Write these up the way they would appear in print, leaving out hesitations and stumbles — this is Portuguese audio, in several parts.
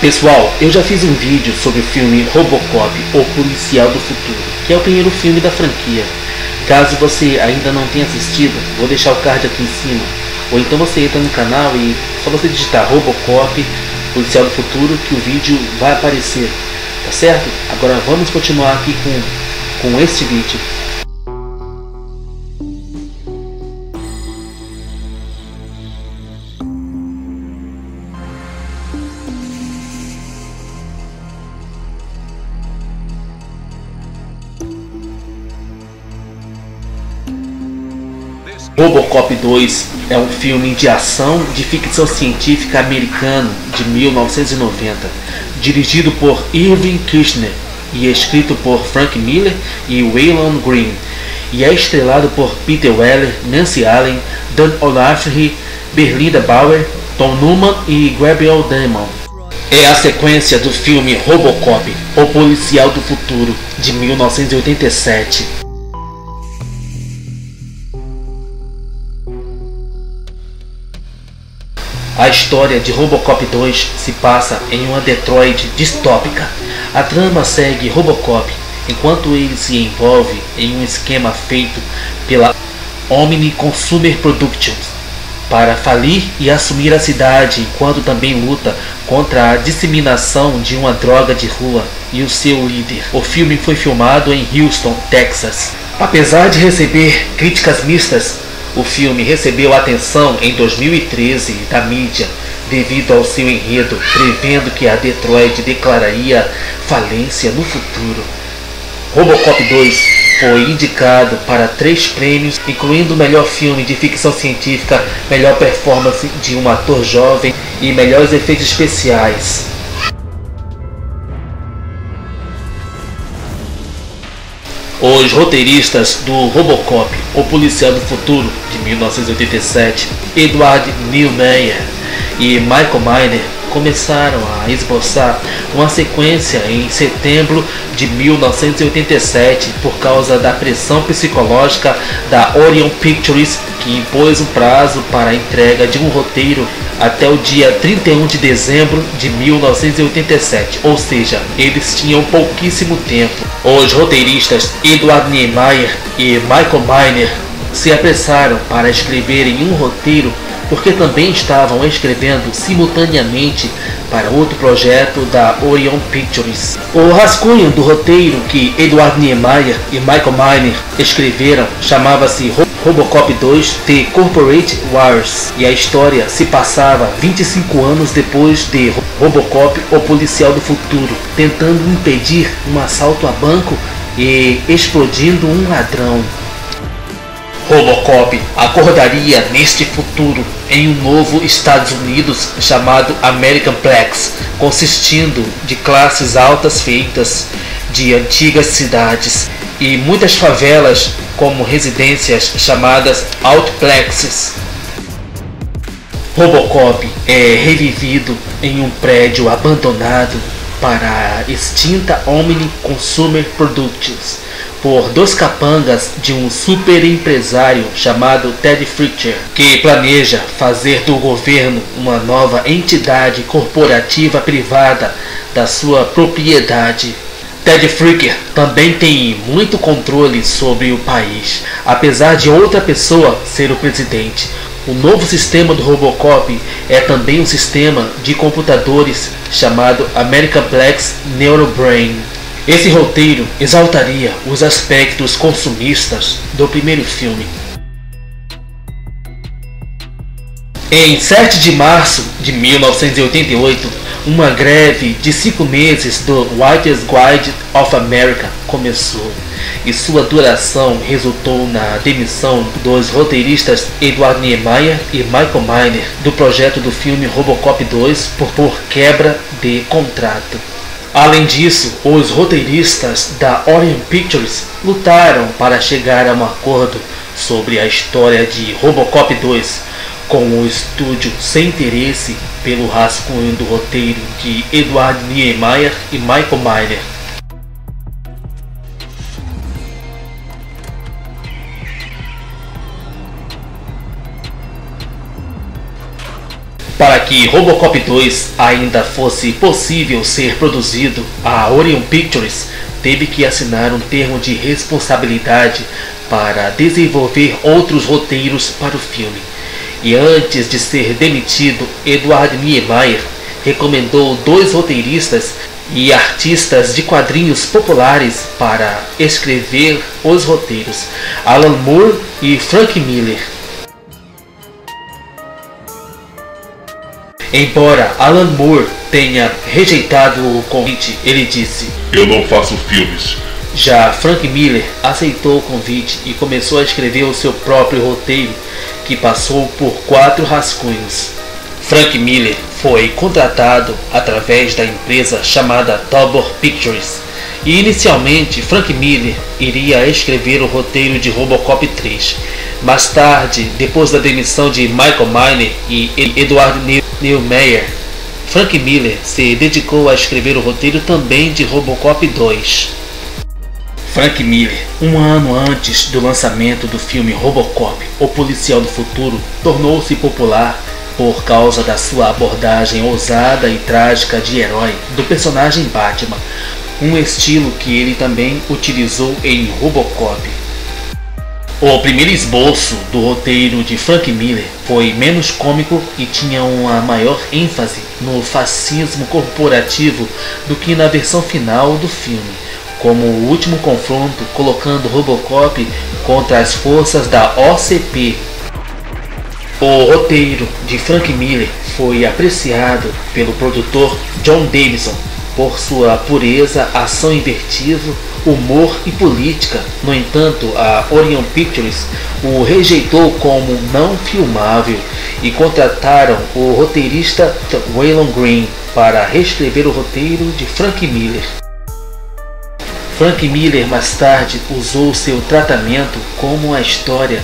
Pessoal, eu já fiz um vídeo sobre o filme Robocop, o Policial do Futuro, que é o primeiro filme da franquia. Caso você ainda não tenha assistido, vou deixar o card aqui em cima. Ou então você entra no canal e só você digitar Robocop, Policial do Futuro, que o vídeo vai aparecer. Tá certo? Agora vamos continuar aqui com este vídeo. Robocop 2 é um filme de ação de ficção científica americano de 1990, dirigido por Irving Kirchner e escrito por Frank Miller e Waylon Green, e é estrelado por Peter Weller, Nancy Allen, Dan O'Leary, Belinda Bauer, Tom Newman e Gabriel Damon. É a sequência do filme Robocop, o Policial do Futuro, de 1987. A história de Robocop 2 se passa em uma Detroit distópica. A trama segue Robocop enquanto ele se envolve em um esquema feito pela Omni Consumer Productions para falir e assumir a cidade, enquanto também luta contra a disseminação de uma droga de rua e o seu líder. O filme foi filmado em Houston, Texas. Apesar de receber críticas mistas, o filme recebeu atenção em 2013 da mídia devido ao seu enredo, prevendo que a Detroit declararia falência no futuro. Robocop 2 foi indicado para 3 prêmios, incluindo melhor filme de ficção científica, melhor performance de um ator jovem e melhores efeitos especiais. Os roteiristas do Robocop, o Policial do Futuro, de 1987, Edward Neumeier e Michael Miner, começaram a esboçar uma sequência em setembro de 1987 por causa da pressão psicológica da Orion Pictures, que impôs um prazo para a entrega de um roteiro até o dia 31 de dezembro de 1987, ou seja, eles tinham pouquíssimo tempo. Os roteiristas Edward Neumeier e Michael Miner se apressaram para escreverem um roteiro porque também estavam escrevendo simultaneamente para outro projeto da Orion Pictures. O rascunho do roteiro que Edward Neumeier e Michael Miner escreveram chamava-se Robocop 2 The Corporate Wars, e a história se passava 25 anos depois de Robocop, o Policial do Futuro, tentando impedir um assalto a banco e explodindo um ladrão. Robocop acordaria neste futuro em um novo Estados Unidos chamado American Plex, consistindo de classes altas feitas de antigas cidades e muitas favelas como residências chamadas Outplexes. Robocop é revivido em um prédio abandonado para a extinta Omni Consumer Productions por 2 capangas de um super empresário chamado Ted Fricker, que planeja fazer do governo uma nova entidade corporativa privada da sua propriedade. Ted Fricker também tem muito controle sobre o país, apesar de outra pessoa ser o presidente. O novo sistema do Robocop é também um sistema de computadores chamado American Plex Neurobrain. Esse roteiro exaltaria os aspectos consumistas do primeiro filme. Em 7 de março de 1988, uma greve de 5 meses do Writers Guild of America começou, e sua duração resultou na demissão dos roteiristas Edward Neumeier e Michael Miner do projeto do filme Robocop 2 por quebra de contrato. Além disso, os roteiristas da Orion Pictures lutaram para chegar a um acordo sobre a história de Robocop 2, com o estúdio sem interesse pelo rascunho do roteiro de Edward Neumeier e Michael Miner. Para que Robocop 2 ainda fosse possível ser produzido, a Orion Pictures teve que assinar um termo de responsabilidade para desenvolver outros roteiros para o filme. E antes de ser demitido, Edward Niemeyer recomendou 2 roteiristas e artistas de quadrinhos populares para escrever os roteiros, Alan Moore e Frank Miller. Embora Alan Moore tenha rejeitado o convite, ele disse: "Eu não faço filmes." Já Frank Miller aceitou o convite e começou a escrever o seu próprio roteiro, que passou por 4 rascunhos. Frank Miller foi contratado através da empresa chamada Tabor Pictures, e inicialmente Frank Miller iria escrever o roteiro de Robocop 3. Mais tarde, depois da demissão de Michael Miner e Edward Niemeyer, Frank Miller se dedicou a escrever o roteiro também de Robocop 2. Frank Miller, um ano antes do lançamento do filme Robocop, o Policial do Futuro, tornou-se popular por causa da sua abordagem ousada e trágica de herói do personagem Batman, um estilo que ele também utilizou em Robocop. O primeiro esboço do roteiro de Frank Miller foi menos cômico e tinha uma maior ênfase no fascismo corporativo do que na versão final do filme, como o último confronto colocando Robocop contra as forças da OCP. O roteiro de Frank Miller foi apreciado pelo produtor John Davidson por sua pureza, ação invertida, humor e política. No entanto, a Orion Pictures o rejeitou como não filmável e contrataram o roteirista Waylon Green para reescrever o roteiro de Frank Miller. Frank Miller mais tarde usou seu tratamento como a história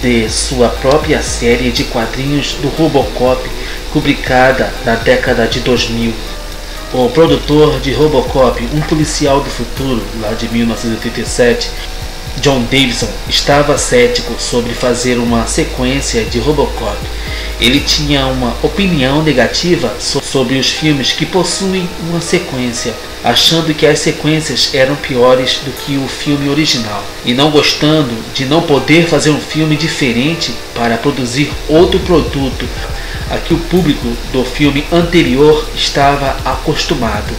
de sua própria série de quadrinhos do Robocop, publicada na década de 2000. O produtor de Robocop, um policial do futuro, lá de 1987, John Davidson, estava cético sobre fazer uma sequência de Robocop. Ele tinha uma opinião negativa sobre os filmes que possuem uma sequência, achando que as sequências eram piores do que o filme original, e não gostando de não poder fazer um filme diferente para produzir outro produto a que o público do filme anterior estava acostumado.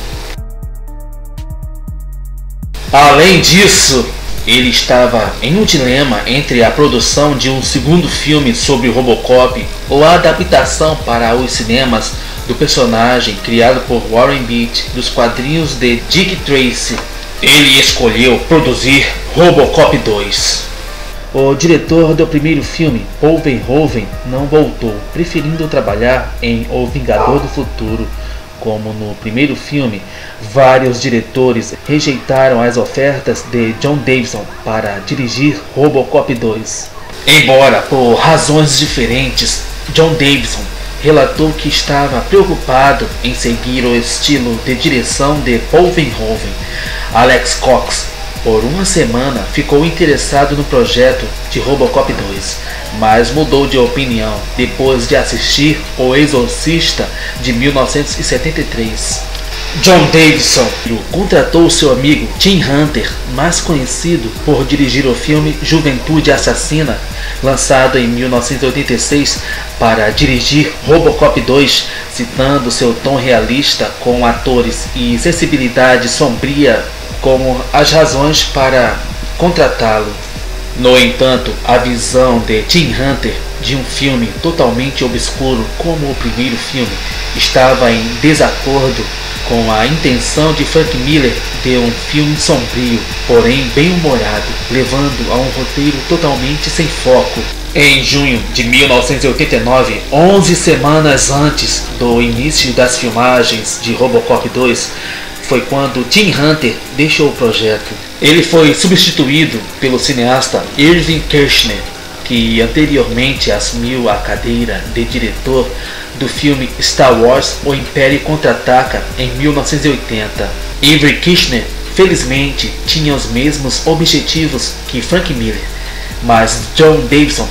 Além disso, ele estava em um dilema entre a produção de um segundo filme sobre Robocop ou a adaptação para os cinemas do personagem criado por Warren Beatty dos quadrinhos de Dick Tracy. Ele escolheu produzir Robocop 2. O diretor do primeiro filme, Paul Verhoeven, não voltou, preferindo trabalhar em O Vingador do Futuro. Como no primeiro filme, vários diretores rejeitaram as ofertas de John Davidson para dirigir Robocop 2. Embora por razões diferentes, John Davidson relatou que estava preocupado em seguir o estilo de direção de Paul Verhoeven. Alex Cox, por uma semana, ficou interessado no projeto de Robocop 2, mas mudou de opinião depois de assistir O Exorcista de 1973. John Davidson contratou seu amigo Tim Hunter, mais conhecido por dirigir o filme Juventude Assassina, lançado em 1986, para dirigir Robocop 2, citando seu tom realista com atores e sensibilidade sombria como as razões para contratá-lo. No entanto, a visão de Tim Hunter de um filme totalmente obscuro como o primeiro filme estava em desacordo com a intenção de Frank Miller de um filme sombrio, porém bem-humorado, levando a um roteiro totalmente sem foco. Em junho de 1989, 11 semanas antes do início das filmagens de Robocop 2, foi quando Tim Hunter deixou o projeto. Ele foi substituído pelo cineasta Irving Kershner, que anteriormente assumiu a cadeira de diretor do filme Star Wars: O Império Contra-Ataca em 1980. Irving Kershner, felizmente, tinha os mesmos objetivos que Frank Miller, mas John Davidson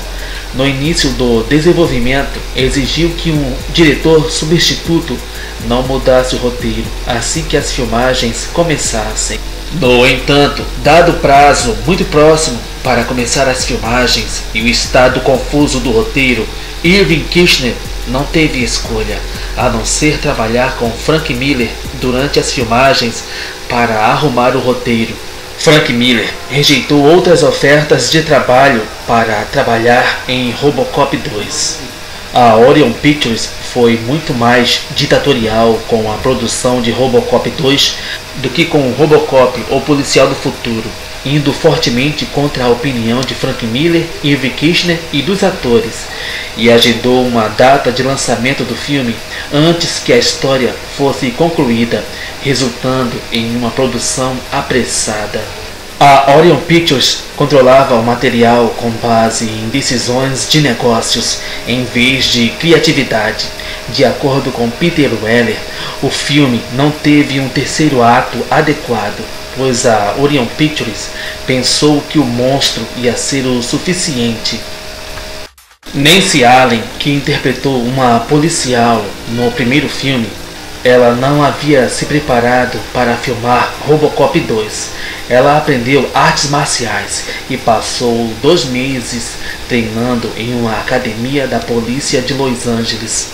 No início do desenvolvimento, exigiu que um diretor substituto não mudasse o roteiro assim que as filmagens começassem. No entanto, dado o prazo muito próximo para começar as filmagens e o estado confuso do roteiro, Irving Kirchner não teve escolha a não ser trabalhar com Frank Miller durante as filmagens para arrumar o roteiro. Frank Miller rejeitou outras ofertas de trabalho para trabalhar em Robocop 2. A Orion Pictures foi muito mais ditatorial com a produção de Robocop 2 do que com Robocop, o Policial do Futuro, indo fortemente contra a opinião de Frank Miller, Irving Kirchner e dos atores, e agendou uma data de lançamento do filme antes que a história fosse concluída, resultando em uma produção apressada. A Orion Pictures controlava o material com base em decisões de negócios em vez de criatividade. De acordo com Peter Weller, o filme não teve um terceiro ato adequado, pois a Orion Pictures pensou que o monstro ia ser o suficiente. Nancy Allen, que interpretou uma policial no primeiro filme, ela não havia se preparado para filmar Robocop 2. Ela aprendeu artes marciais e passou 2 meses treinando em uma academia da polícia de Los Angeles.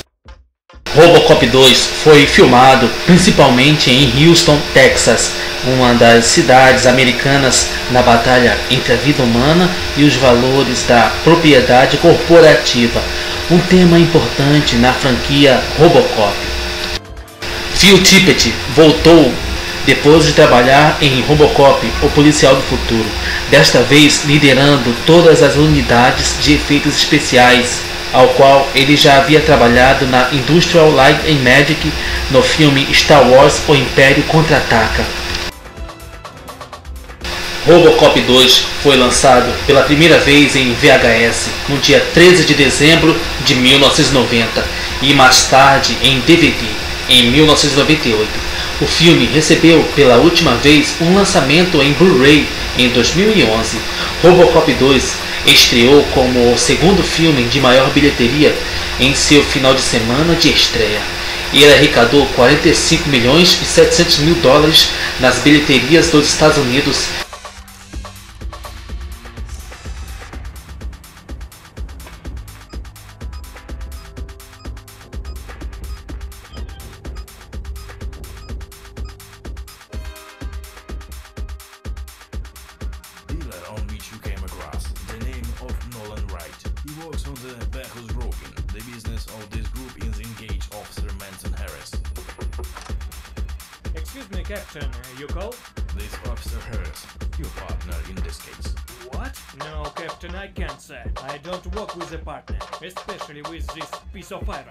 Robocop 2 foi filmado principalmente em Houston, Texas, uma das cidades americanas na batalha entre a vida humana e os valores da propriedade corporativa, um tema importante na franquia Robocop. Phil Tippett voltou depois de trabalhar em Robocop, o Policial do Futuro, desta vez liderando todas as unidades de efeitos especiais, ao qual ele já havia trabalhado na Industrial Light and Magic no filme Star Wars: O Império Contra-Ataca. Robocop 2 foi lançado pela primeira vez em VHS no dia 13 de dezembro de 1990 e mais tarde em DVD em 1998. O filme recebeu pela última vez um lançamento em Blu-ray em 2011. Robocop 2 estreou como o segundo filme de maior bilheteria em seu final de semana de estreia. Ele arrecadou 45 milhões e 700 mil dólares nas bilheterias dos Estados Unidos. On which you came across the name of Nolan Wright. He works on the Bacchus Broken. The business of this group is engage Officer Manson Harris. Excuse me, Captain, you called? This Officer Harris, your partner in this case. What? No, Captain, I can't say. I don't work with a partner, especially with this piece of iron.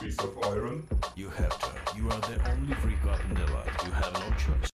Piece of iron? You have to. You are the only free cop in the lot. You have no choice.